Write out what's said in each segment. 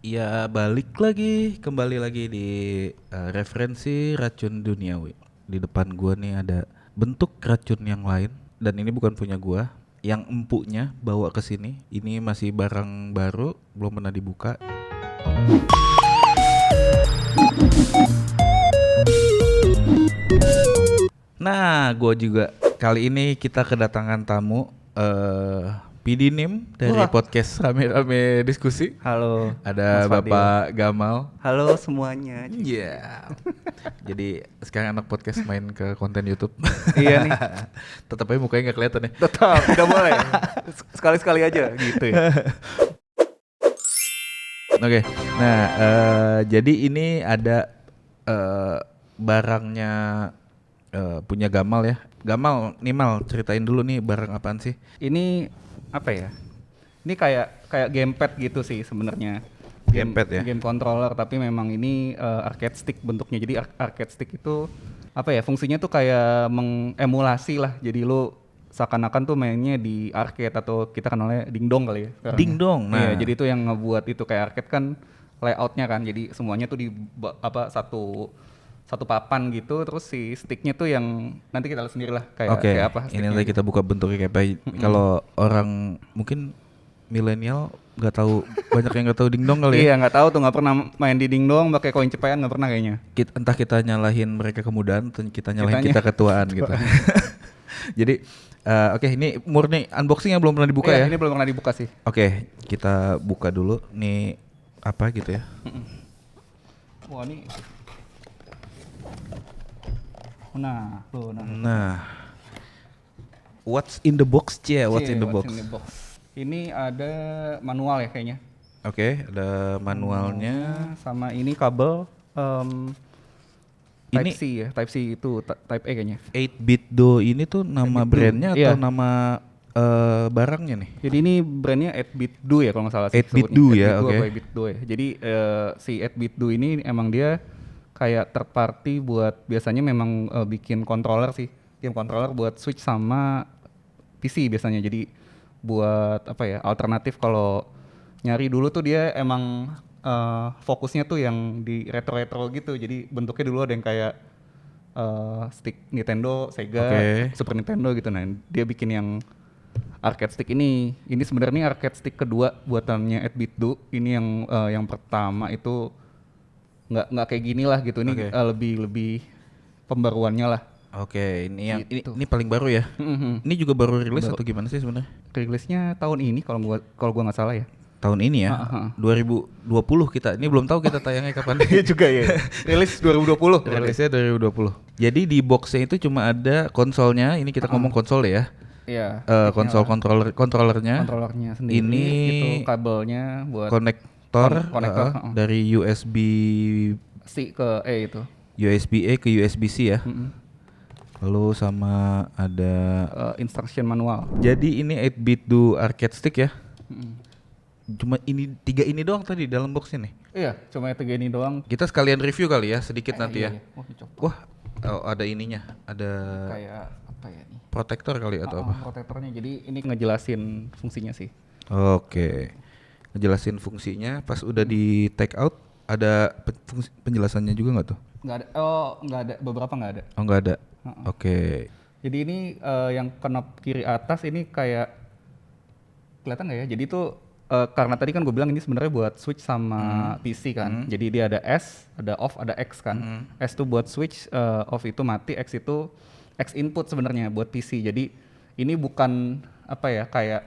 Ya balik lagi, kembali lagi di referensi racun duniawi. Di depan gua nih ada bentuk racun yang lain dan ini bukan punya gua. Yang empunya bawa ke sini. Ini masih barang baru, belum pernah dibuka. Nah, gua juga kali ini kita kedatangan tamu PD Nim dari Wah, podcast Rame-Rame Diskusi. halo Ada Mas Fadil. Bapak Gamal. Halo semuanya. Iya. Jadi sekarang anak podcast main ke konten YouTube. Iya nih, Tetap aja mukanya nggak kelihatan ya. tetap tidak boleh. Sekali-sekali aja gitu ya. Oke. Nah, jadi ini ada barangnya punya Gamal ya. Gamal, Nimal ceritain dulu nih barang apaan sih? Ini apa ya? Ini kayak gamepad gitu sih sebenarnya. Gamepad ya? Game controller, tapi memang ini arcade stick bentuknya. Jadi arcade stick itu apa ya? Fungsinya tuh kayak mengemulasi lah. Jadi lu seakan-akan tuh mainnya di arcade atau kita kenalnya dingdong kali ya sekarang ya. Dingdong. Iya, Nah, jadi itu yang ngebuat itu kayak arcade kan layoutnya kan. Jadi semuanya tuh di satu papan gitu, terus si sticknya tuh yang nanti kita lihat sendiri lah oke. kayak apa Ini sticknya nanti gitu. kita buka bentuknya kayak apa. Kalau orang mungkin milenial nggak tahu, banyak yang nggak tahu dingdong kali ya. Iya, nggak tahu tuh, nggak pernah main di dingdong pakai koin cepean, nggak pernah kayaknya. Entah kita nyalahin mereka kemudahan atau kita nyalahin Kitanya. kita ketuaan gitu. Jadi oke, ini murni unboxing yang belum pernah dibuka Iya, ya. ini belum pernah dibuka sih. Oke, kita buka dulu nih apa gitu ya. Wah, ini. Nah, tuh, nah. Nah, what's in the box cie? What's Cie, in the box? Ini ada manual ya kayaknya. Oke, ada manualnya. Sama ini kabel Type Ini C ya, Type C itu Type E kayaknya. 8-bit do ini tuh nama 8-bit do, brandnya atau iya. nama barangnya nih? Jadi ini brandnya 8-bit do ya kalau nggak salah sih. 8-bit sebutnya. do 8-bit ya, do oke. apa 8-bit do ya. Jadi si 8-bit do ini emang dia kayak third party buat biasanya memang bikin controller sih. Game controller buat Switch sama PC biasanya. Jadi buat apa ya, alternatif kalau nyari dulu tuh dia emang fokusnya tuh yang di retro-retro gitu. Jadi bentuknya dulu ada yang kayak stick Nintendo, Sega, Oke. Super Nintendo gitu. Nah, dia bikin yang arcade stick ini. Ini sebenarnya arcade stick kedua buatannya 8-bit do. Ini yang pertama itu nggak kayak gini lah gitu. Ini Oke. lebih pembaruannya lah. Oke, ini yang Gitu. ini paling baru ya. Ini juga baru rilis atau gimana sih sebenarnya? Rilisnya tahun ini kalau gua nggak salah ya. Tahun ini ya. 2020 kita. Ini belum tahu kita tayangnya kapan. Iya juga ya. Rilis 2020. Rilisnya 2020. Jadi di boxnya itu cuma ada konsolnya. Ini kita ngomong konsol ya. Iya. Konsol kontrolernya. Kontrolernya sendiri. Ini itu kabelnya buat konektor, konektor, dari USB C ke E itu. USB-A ke USB-C ya. Lalu sama ada. Instruction manual. Jadi ini 8-bit do arcade stick ya. Cuma ini 3 ini doang tadi dalam boxnya nih. Iya, cuma itu gini doang. Kita sekalian review kali ya sedikit nanti ya. Iya. Wah, ini cocok. Wah, ada ininya, ada Kayak apa ya nih? protektor kali atau apa? Protektornya. Jadi ini ngejelasin fungsinya sih. Oke, ngejelasin fungsinya. Pas udah di take out, ada penjelasannya juga nggak tuh? Nggak ada. Oh, nggak ada. Beberapa nggak ada. Oh nggak ada. Oke. Jadi ini yang knob kiri atas ini kayak kelihatan nggak ya? Jadi itu karena tadi kan gue bilang ini sebenarnya buat Switch sama PC kan. Jadi dia ada S, ada off, ada X kan. S itu buat Switch, off itu mati, X itu X input sebenarnya buat PC. Jadi ini bukan apa ya kayak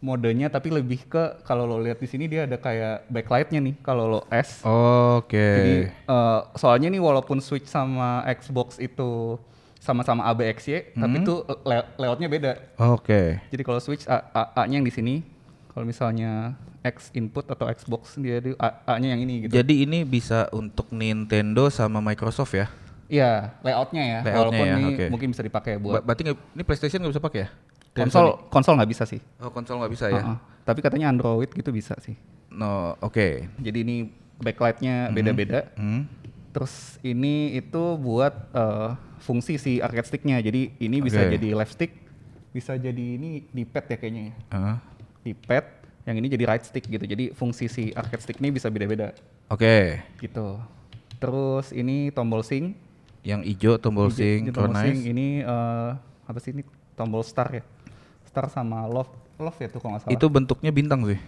modenya, tapi lebih ke kalau lo lihat di sini dia ada kayak backlightnya nih kalau lo S. Oke. Jadi soalnya nih walaupun Switch sama Xbox itu sama-sama ABXY, tapi itu layoutnya beda. Oke. Jadi kalau Switch A-nya yang di sini, kalau misalnya X input atau Xbox dia di A-nya yang ini gitu. Jadi ini bisa untuk Nintendo sama Microsoft ya? Iya, layoutnya ya. Layoutnya Walaupun ya, ini oke. mungkin bisa dipakai buat Berarti ini PlayStation nggak bisa pakai ya? Dari Sony? konsol nggak bisa sih. Oh konsol nggak bisa ya? Tapi katanya Android gitu bisa sih. No, oke. Jadi ini backlightnya beda-beda. Terus ini itu buat fungsi si arcade stick-nya. Jadi ini bisa Oke. jadi left stick, bisa jadi ini di pad ya kayaknya ya. Heeh. Di pad, Yang ini jadi right stick gitu. Jadi fungsi si arcade stick ini bisa beda-beda Oke. gitu. Terus ini tombol sync. Yang hijau tombol Tombol sync synchronize. ini apa sih ini? Tombol start ya. Start sama love ya tuh kalau nggak salah. Itu bentuknya bintang sih.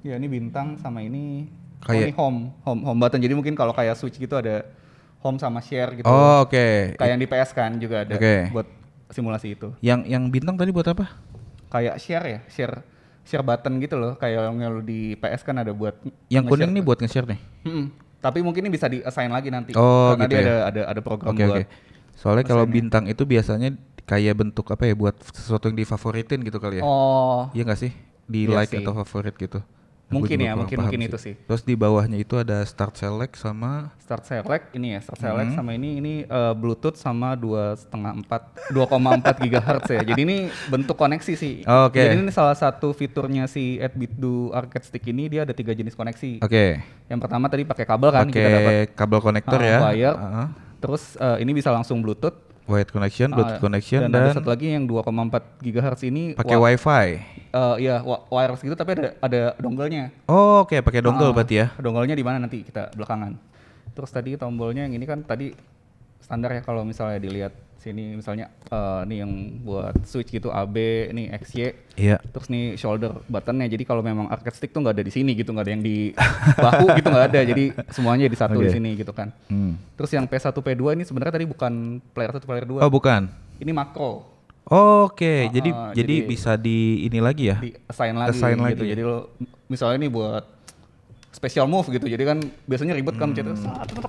Ya ini bintang sama ini Kayak- ini home button. Jadi mungkin kalau kayak Switch gitu ada home sama share gitu. Oh, oke. Kayak yang di PS kan juga ada Oke. buat simulasi itu. Yang bintang tadi buat apa? Kayak share ya, share button gitu loh. Kayak yang lu di PS kan ada buat Yang kuning nge-share nih tuh. buat nge-share nih. Tapi mungkin ini bisa di-assign lagi nanti. Oh, Karena gitu dia ya. ada program Oke, buat oke. Soalnya kalau assign-nya. bintang itu biasanya kayak bentuk apa ya, buat sesuatu yang difavoritin gitu kali ya. Oh, Iya nggak sih? Di Iya like sih. atau favorit gitu. Nah, Mungkin gua juga ya, kurang paham mungkin itu sih. Terus di bawahnya itu ada start select sama start select ini ya, start select sama ini Bluetooth sama 2,4 GHz ya. Jadi ini bentuk koneksi sih. Oh, oke. Jadi ini salah satu fiturnya si 8BitDo Arcade Stick ini, dia ada 3 jenis koneksi. Oke. Yang pertama tadi pakai kabel kan kita dapat. Pakai kabel konektor ya. Wire. Heeh. Terus ini bisa langsung Bluetooth. Wired connection, Bluetooth connection dan ada dan satu lagi yang 2,4 GHz ini pakai WiFi. ya wireless gitu tapi ada dongle-nya. Oh, oke, pakai dongle berarti ya. Dongle-nya di mana nanti kita belakangan. Terus tadi tombolnya yang ini kan tadi standar ya kalau misalnya dilihat sini misalnya nih yang buat switch gitu AB, nih XY. Iya. Terus nih shoulder buttonnya. Jadi kalau memang arcade stick tuh nggak ada di sini gitu, nggak ada yang di bahu gitu nggak ada. Jadi semuanya di satu di Oke. sini gitu kan. Hmm. Terus yang P1 P2 ini sebenarnya tadi bukan player 1 player 2. Oh, bukan. Ini makro. Oke, jadi jadi bisa di ini lagi ya. Di assign lagi Assign gitu. lagi. Jadi lo misalnya ini buat special move gitu. Jadi kan biasanya ribet kan mencet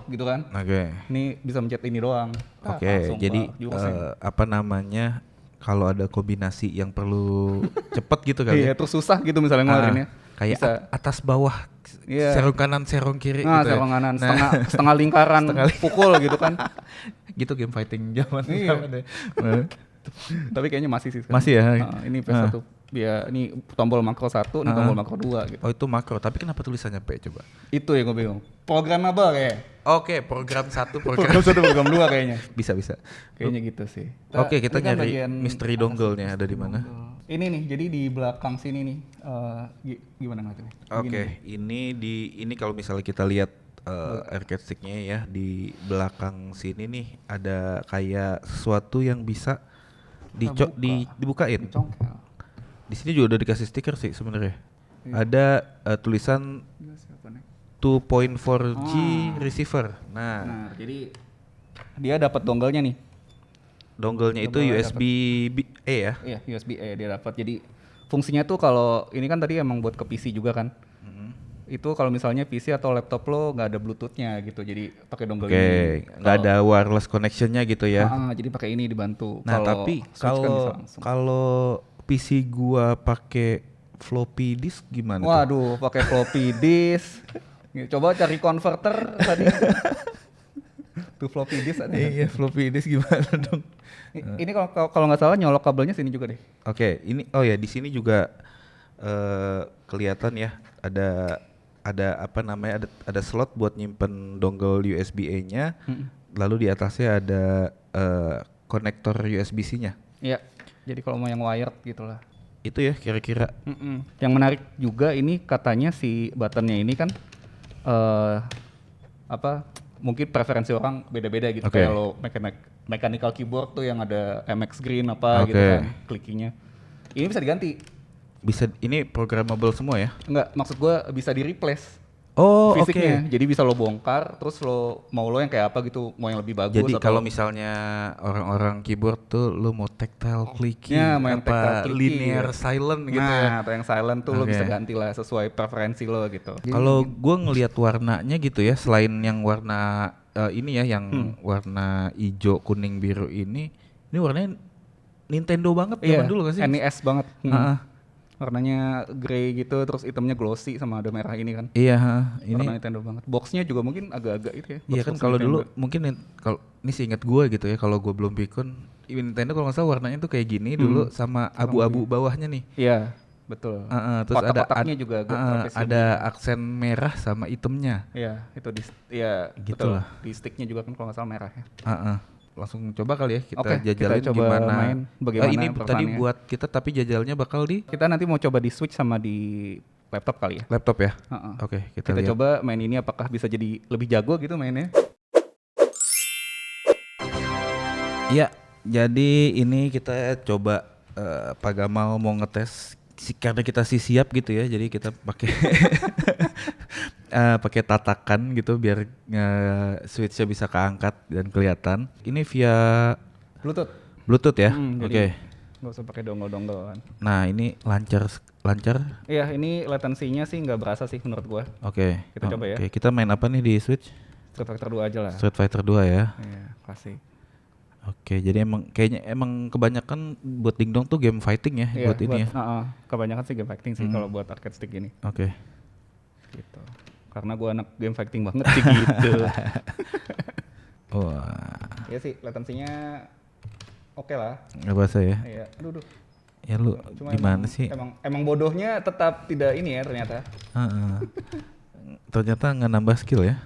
gitu kan. Oke. Ini bisa mencet ini doang. Oke, Langsung jadi ke jurusnya. apa namanya? Kalau ada kombinasi yang perlu cepet gitu kali Iya, ya. terus susah gitu misalnya ngeluarinnya. Kayak Bisa. Atas bawah, Iya. serong kanan, serong kiri Nah, gitu ya. serong kanan, setengah lingkaran, pukul gitu kan. Gitu game fighting zaman Iya. zaman ya. Tapi kayaknya masih sih sekarang. Masih ya? Ini PS1 ya, ini tombol makro 1, ini tombol makro 2 gitu. Oh, itu makro, tapi kenapa tulisannya P coba? Itu yang gue bingung. Programmable kayak. Oke, program 1, program Program 1, program 2 kayaknya. bisa. Kayaknya gitu sih. Oke, kita ini kan nyari bagian misteri dongle-nya ada di mana. Ini nih, jadi di belakang sini nih, gimana ngeliatnya? Oke, ini kalau misalnya kita lihat arcade stick-nya ya, di belakang sini nih ada kayak sesuatu yang bisa dibukain. Congkel. Di sini juga udah dikasih stiker sih sebenarnya. Ada tulisan Ini siapa nih? 2.4G receiver. Nah, Nah, jadi dia dapat dongle-nya nih. dongle-nya itu Dongle-nya USB-A ya. Iya, USB-A dia dapat. Jadi fungsinya tuh kalau ini kan tadi emang buat ke PC juga kan. Itu kalau misalnya PC atau laptop lo nggak ada Bluetooth-nya gitu, jadi pakai dongle Oke, ini. nggak ada wireless connection-nya gitu ya. Jadi pakai ini dibantu. Nah, Kalau tapi Switch kan bisa kalau langsung. kalau PC gua pakai floppy disk gimana tuh? Waduh, pakai floppy disk. Coba cari converter tadi. Tuh floppy disk ada. Iya, floppy disk gimana dong? Ini kalau nggak salah nyolok kabelnya sini juga deh. Oke, ini di sini juga kelihatan ya, ada apa namanya, ada slot buat nyimpen dongle USB-A-nya. Lalu di atasnya ada konektor USB-C-nya. Iya. Jadi kalau mau yang wired gitulah. Itu ya kira-kira. Yang menarik juga ini katanya si buttonnya ini kan mungkin preferensi orang beda-beda gitu. Oke. Kayak lo mechanical keyboard tuh yang ada MX Green apa gitu Oke. kan klikinya. Ini bisa diganti. Bisa, ini programmable semua ya? Enggak, maksud gua bisa di replace Oh, oke. fisiknya. Jadi bisa lo bongkar terus lo mau lo yang kayak apa gitu, mau yang lebih bagus Jadi atau kalau misalnya orang-orang keyboard tuh lu mau tactile clicking, Ya, mau yang tactile clicking, linear gitu. silent gitu ya. atau yang silent tuh lo Oke. bisa ganti lah sesuai preferensi lo gitu. Kalau gua ngelihat warnanya gitu ya, selain yang warna ini ya, yang warna hijau, kuning, biru ini warnanya Nintendo banget zaman dulu gak sih? NES banget. Heeh. Warnanya grey gitu, terus itemnya glossy sama ada merah ini kan. Iya, ini Warna Nintendo banget. Boxnya juga mungkin agak-agak itu ya. iya kan box-box kalau dulu Nintendo. mungkin kalau ini seingat gua gitu ya, kalau gua belum pikun Nintendo kalau nggak salah warnanya tuh kayak gini dulu sama abu-abu bawahnya nih. Iya, betul. Terus Kotak-kotaknya juga agak trapeze ada aksen merah sama hitamnya. Iya, itu iya Gitu betul. lah. Di sticknya juga kan kalau nggak salah merah ya. Langsung coba kali ya kita Oke, jajalin kita coba gimana. main bagaimana Ini tadi perasaannya. buat kita, tapi jajalnya bakal di Kita nanti mau coba di Switch sama di laptop kali ya. Laptop ya? Heeh. Oke, kita Kita lihat. coba main ini apakah bisa jadi lebih jago gitu mainnya. Iya, jadi ini kita coba Pak Gamal mau ngetes karena kita sih siap gitu ya. Jadi kita pakai pakai tatakan gitu biar switch-nya bisa keangkat dan kelihatan. Ini via Bluetooth ya. Oke. Jadi nggak usah pakai dongle-dongle kan. Nah, ini lancar. Iya, ini latensinya sih nggak berasa sih menurut gua. Oke. Kita coba ya. Oke, kita main apa nih di Switch? Street Fighter 2 aja lah. Street Fighter 2 ya. Iya, klasik. Oke, jadi kayaknya emang kebanyakan buat dingdong tuh game fighting ya, Iya, buat ini ya. kebanyakan sih game fighting sih kalau buat arcade stick gini. Oke. Gitu. Karena gua anak game fighting banget sih gitu. Wah, Iya sih, latensinya oke lah. nggak bahasa ya. Iya, aduh. Ya lu Cuma gimana sih? Emang bodohnya tetap tidak ini ya ternyata. Heeh. Ternyata nggak nambah skill ya.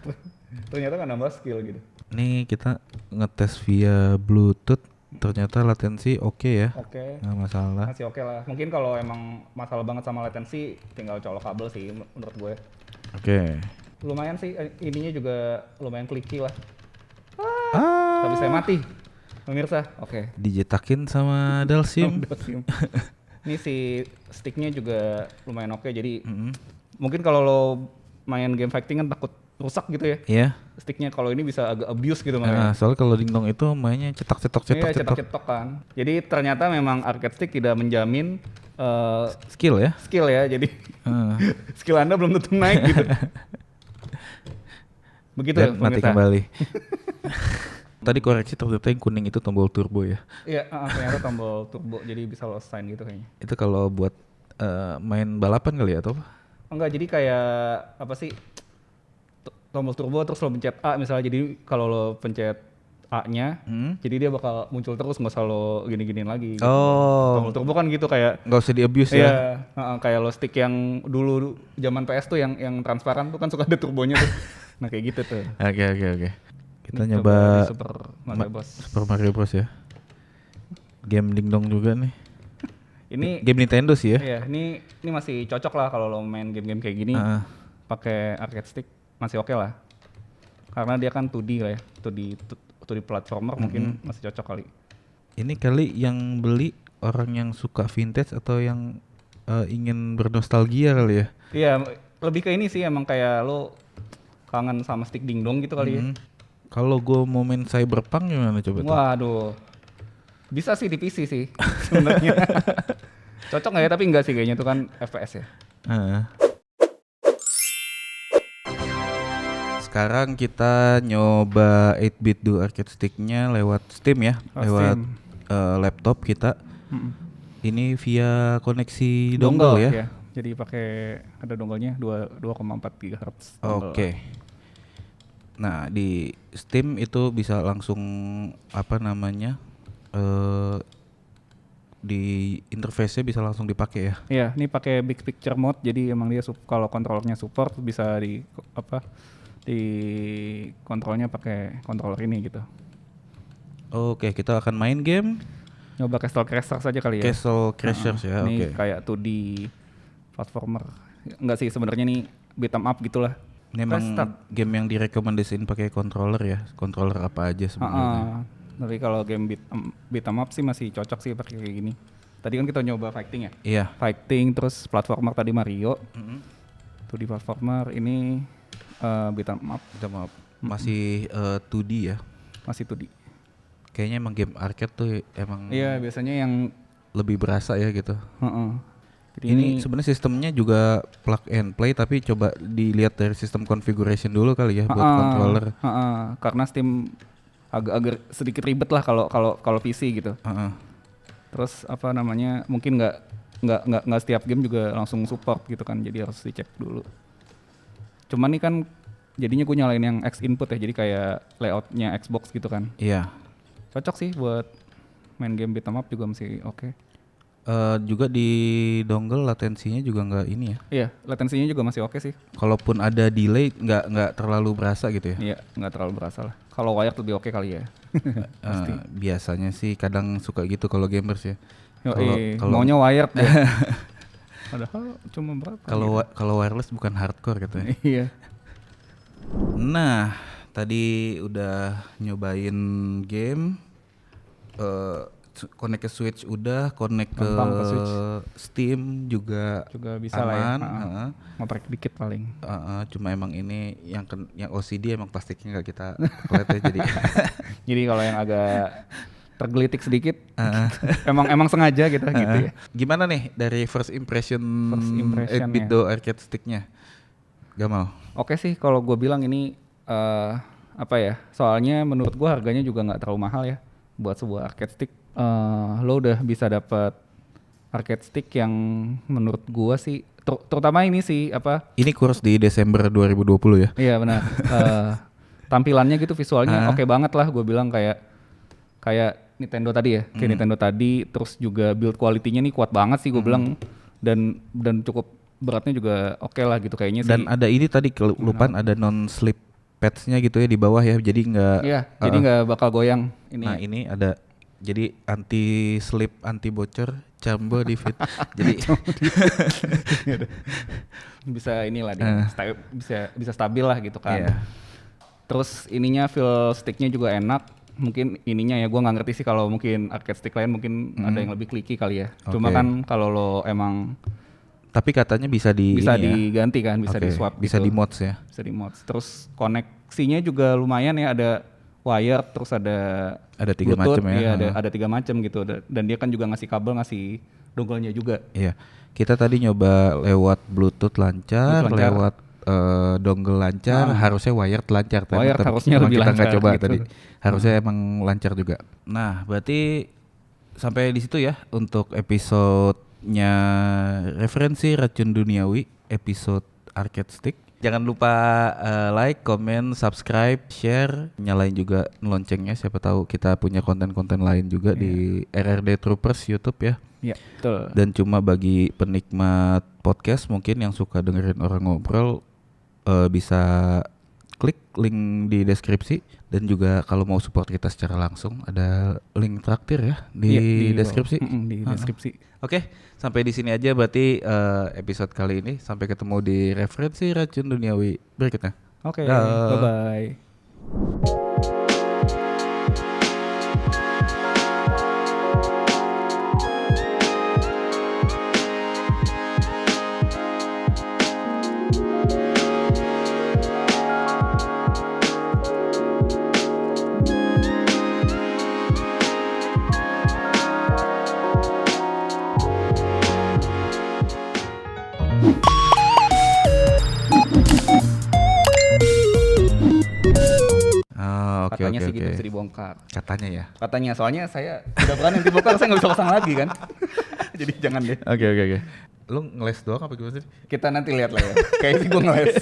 Ternyata nggak nambah skill gitu. Nih kita ngetes via Bluetooth, ternyata latensi oke ya, Oke. nggak masalah. Masih oke lah. Mungkin kalau emang masalah banget sama latensi, tinggal colok kabel sih menurut gue. Oke. Lumayan sih, ininya juga lumayan clicky lah. Ah, Tapi saya mati, pemirsa. Oke. dijetakin sama Dalsim. Ini si sticknya juga lumayan oke. Jadi Mm-mm. mungkin kalau lo main game fighting kan takut rusak gitu ya. Iya. Sticknya kalau ini bisa agak abuse gitu Nah, makanya. soalnya kalau dingdong itu mainnya cetak. Iya, cetok-cetok kan. Jadi ternyata memang arcade stick tidak menjamin Skill ya. skill ya. Jadi Heeh. skill Anda belum tentu naik gitu. Begitu Dan mati pemirsa. kembali. Tadi koreksi ternyata yang kuning itu tombol turbo ya. Iya, ternyata tombol turbo jadi bisa lo assign gitu kayaknya. Itu kalau buat main balapan kali ya atau apa? Enggak, jadi kayak apa sih? Tombol turbo terus lo pencet A misalnya, jadi kalau lo pencet A-nya, jadi dia bakal muncul terus, nggak usah lo gini-giniin lagi. Gitu. Oh, Tombol turbo kan gitu kayak nggak usah di abuse iya, ya. kayak lo stick yang dulu zaman PS tuh yang transparan tuh kan suka ada turbonya tuh. Nah kayak gitu tuh. Oke. Kita Ini nyoba coba di Super Mario Bros. Super Mario Bros ya. Game dingdong juga nih. Ini Game Nintendo sih ya. iya, ini masih cocok lah kalau lo main game-game kayak gini Heeh. pakai arcade stick masih oke lah. Karena dia kan 2D lah ya, 2D platformer mungkin masih cocok kali. Ini kali yang beli orang yang suka vintage atau yang ingin bernostalgia kali ya. Iya, lebih ke ini sih emang kayak lo kangen sama stick dingdong gitu kali ya. Kalau gue mau main Cyberpunk gimana coba tuh? Waduh. Bisa sih di PC sih sebenarnya. Cocok nggak ya? Tapi enggak sih kayaknya itu kan FPS ya. Heeh. Sekarang kita nyoba 8-bit do arcade stick-nya lewat Steam ya, lewat laptop kita. Ini via koneksi dongle ya. Jadi pakai ada dongle-nya 2,4 GHz. Oke. Nah, di Steam itu bisa langsung apa namanya? Di interface-nya bisa langsung dipakai ya. Iya, ini pakai big picture mode, jadi emang dia kalau kontrolernya support bisa di kontrolnya pakai controller ini gitu. Oke, kita akan main game Nyoba Castle Crashers aja kali ya. Castle Crashers ya. Ini Oke. kayak 2D platformer. Enggak sih sebenarnya nih beat 'em up gitulah. Ini emang Start. game yang direkomendasiin pakai controller ya. Controller apa aja sebenarnya. Tapi kalau game beat 'em up sih masih cocok sih pakai kayak gini. Tadi kan kita nyoba fighting ya. Iya. Fighting terus platformer tadi Mario. 2D platformer ini beat 'em up Kita maaf. Masih 2D ya. masih 2D. Kayaknya emang game arcade tuh emang Iya, biasanya yang lebih berasa ya gitu. Jadi Ini sebenarnya sistemnya juga plug and play tapi coba dilihat dari sistem configuration dulu kali ya buat controller. Karena Steam agak sedikit ribet lah kalau PC gitu. Terus apa namanya, mungkin nggak setiap game juga langsung support gitu kan, jadi harus dicek dulu. Cuman nih kan jadinya gue nyalain yang X input ya, jadi kayak layoutnya Xbox gitu kan. Iya. Cocok sih buat main game beat 'em up juga masih oke. Juga di dongle latensinya juga nggak ini ya. Iya, latensinya juga masih oke sih. Kalaupun ada delay nggak terlalu berasa gitu ya. Iya, nggak terlalu berasa lah. Kalau wired lebih oke kali ya. Biasanya sih kadang suka gitu kalau gamers ya. Yoi, maunya wired deh. Padahal cuma berapa? Kalau wireless bukan hardcore katanya. Iya. Nah, tadi udah nyobain game, connect ke Switch udah, connect ke Gampang ke Switch. Steam juga Bisa lah ya. aman. heeh. Ngoprek dikit paling. Cuma emang ini yang OCD emang plastiknya nggak kita pelet ya, jadi Jadi kalau yang agak tergelitik sedikit, emang sengaja gitu ya. Gimana nih dari first impression, Impression-nya. Bitdo arcade stick-nya? Gamal. Oke sih kalau gue bilang ini apa ya? Soalnya menurut gue harganya juga nggak terlalu mahal ya buat sebuah arcade stick. Lo udah bisa dapat arcade stick yang menurut gue sih, terutama ini sih apa? Ini kurs di Desember 2020 ya? Iya benar. Tampilannya gitu visualnya oke banget lah. Gue bilang kayak Nintendo tadi ya, kayak Nintendo tadi. Terus juga build quality-nya nih kuat banget sih gue bilang, dan cukup beratnya juga oke lah gitu kayaknya sih. Dan ada ini tadi kelupaan ada non slip pads-nya gitu ya di bawah ya, jadi nggak. Iya, jadi nggak bakal goyang ini. Nah ini ada, jadi anti slip, anti bocor, Cambo di fit. Jadi bisa inilah dia, bisa stabil lah gitu kan. Iya. Terus ininya feel sticknya juga enak. Mungkin ininya ya gue nggak ngerti sih, kalau mungkin arcade stick lain mungkin ada yang lebih clicky kali ya. Cuma kan kalau lo emang tapi katanya bisa diganti kan, bisa di swap, bisa gitu. di mods ya. Bisa di mods. Terus koneksinya juga lumayan ya, ada wire, terus ada 3 Bluetooth, macam ya. Iya, ada 3 macam gitu. Dan dia kan juga ngasih kabel, ngasih dongle-nya juga. Iya. Kita tadi nyoba lewat Bluetooth lancar, lewat dongle lancar, harusnya wired lancar. Wired harusnya lebih kita lancar. Nggak coba gitu. tadi. Harusnya emang lancar juga. Nah, berarti sampai di situ ya untuk episode-nya referensi racun duniawi, episode arcade stick. Jangan lupa like, comment, subscribe, share, nyalain juga loncengnya. Siapa tahu kita punya konten-konten lain juga di RRD Troopers YouTube ya. Iya, betul. Dan cuma bagi penikmat podcast mungkin yang suka dengerin orang ngobrol, bisa klik link di deskripsi, dan juga kalau mau support kita secara langsung ada link traktir ya di deskripsi. Di deskripsi. Oke, sampai di sini aja berarti episode kali ini. Sampai ketemu di referensi racun duniawi berikutnya. Oke, bye-bye. Katanya sih gitu bisa dibongkar. Katanya ya. Katanya, soalnya saya udah berani dibongkar, saya nggak bisa pasang lagi kan. Jadi jangan deh. Oke. Lu ngeles doang apa gimana sih? Kita nanti lihat lah ya. Kayaknya sih gue ngeles.